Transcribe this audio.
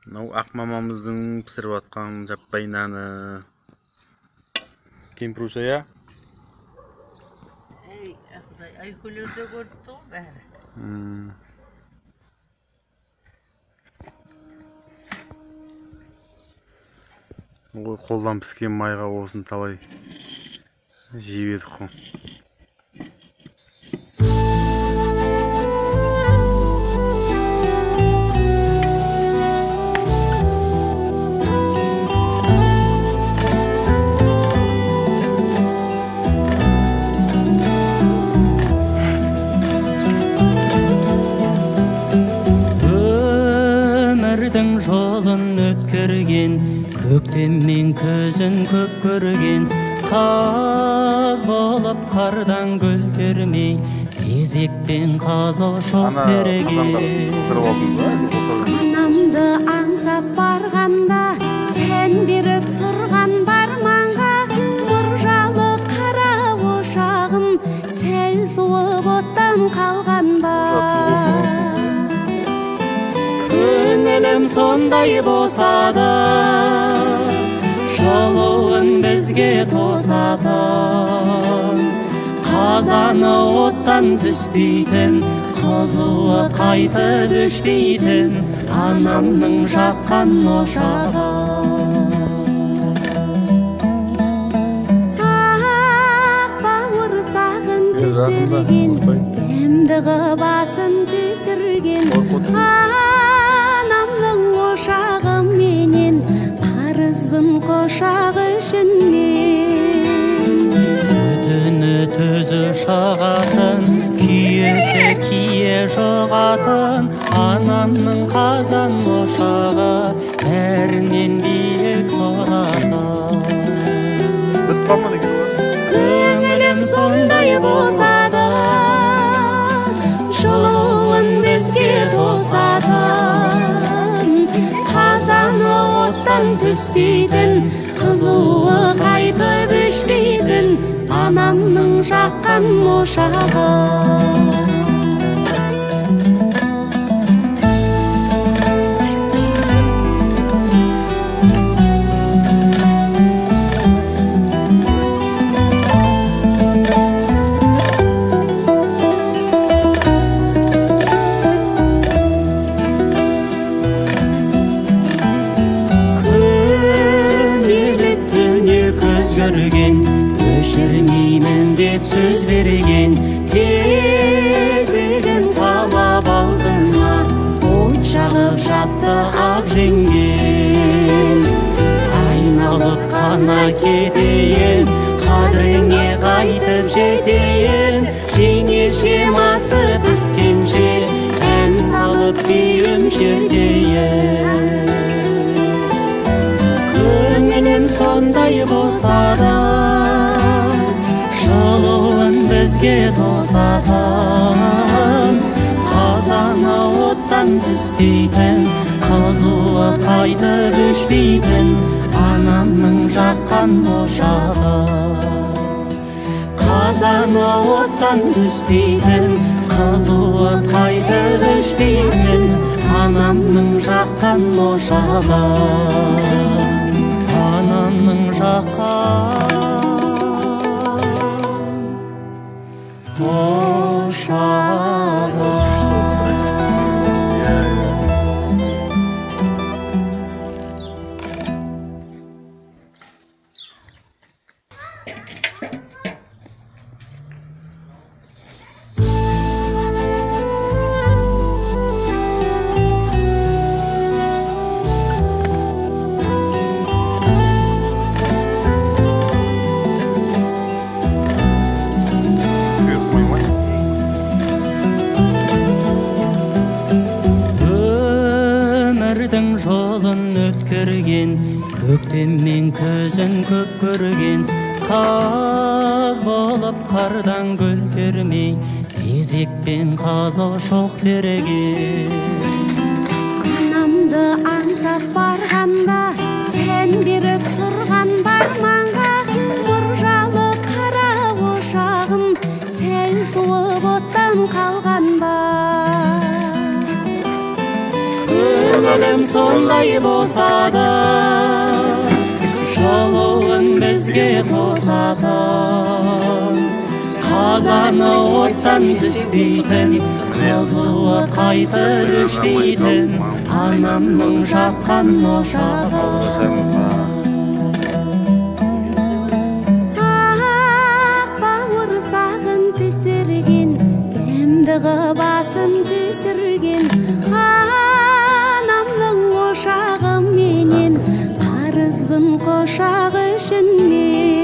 Мынау Ақмамамыздың пісіріп атқан жаппай наны. Кемпіруша, я? Айкөлерде көрді ғой бәрі. Қолдан піскен майға осын талай жеп едік қой. Өмірдің жолын өткерген, көктем мен көзін көп көрген, қаз болып қардан гүл термей, кезекпен қазыл шоқ берген. Анамды аңсап барғанда, сен беріп тұрған барманға, нұржалы қара ошағым, сәл суып оттан қалған ба? Көңілім сондай босады, жолуын бізге тосатын, қазаны оттан түспейтін, қызуы қайтып өшпейтін, анамның жаққан ошағы. Ақ бауырсағын пісірген, дәмдігі басын түсірген, анамның ошағы менен, қарызбын қошағы үшін мен. Түні түзі шығатын, күйесі кие жоғатын, анамның қазан ошағы бәрінен биік тұратын. Көңілім сондай босады, жылуын бізге тосатын, қазаны оттан түспейтін, қызуы қайтып өшпейтін, анамның жаққан ошағы. Көрген, өшірмеймін деп сөз берген, кезегін талап аузына, от жағып жатты ақ жеңген. Айналып қана кетейін, қадіріңе қайтып жетейін, жеңешем асы піскенше, ән салып күйім шертейін. Көңілім сондай босады, жылуын бізге тосатын, қазаны оттан түспейтін, қызуы қайтып өшпейтін, анамның жаққан ошағы. Қазаны оттан түспейтін, қызуы қайтып өшпейтін, анамның жаққан ошағы. Анамның жаққан ошағы. Жолын өткерген, көктем мен көзін көп көрген, қаз болып қардан гүл термей, кезекпен қазыл шоқ тереген. Анамды аңсап барғанда, сен беріп тұрған барманға, нұржалы қара ошағым, сәл суып оттан қалған ба? әлем солай босады, жолуын бізге тосады. Қазаны оттан түспейтін, қызуы қайтып өшпейтін, анамның жаққан ошағы. Ақ бауырсағын пісірген, дәмдігі басын түсірген, анамның ошағы менен, қарызбын қошағы үшін мен.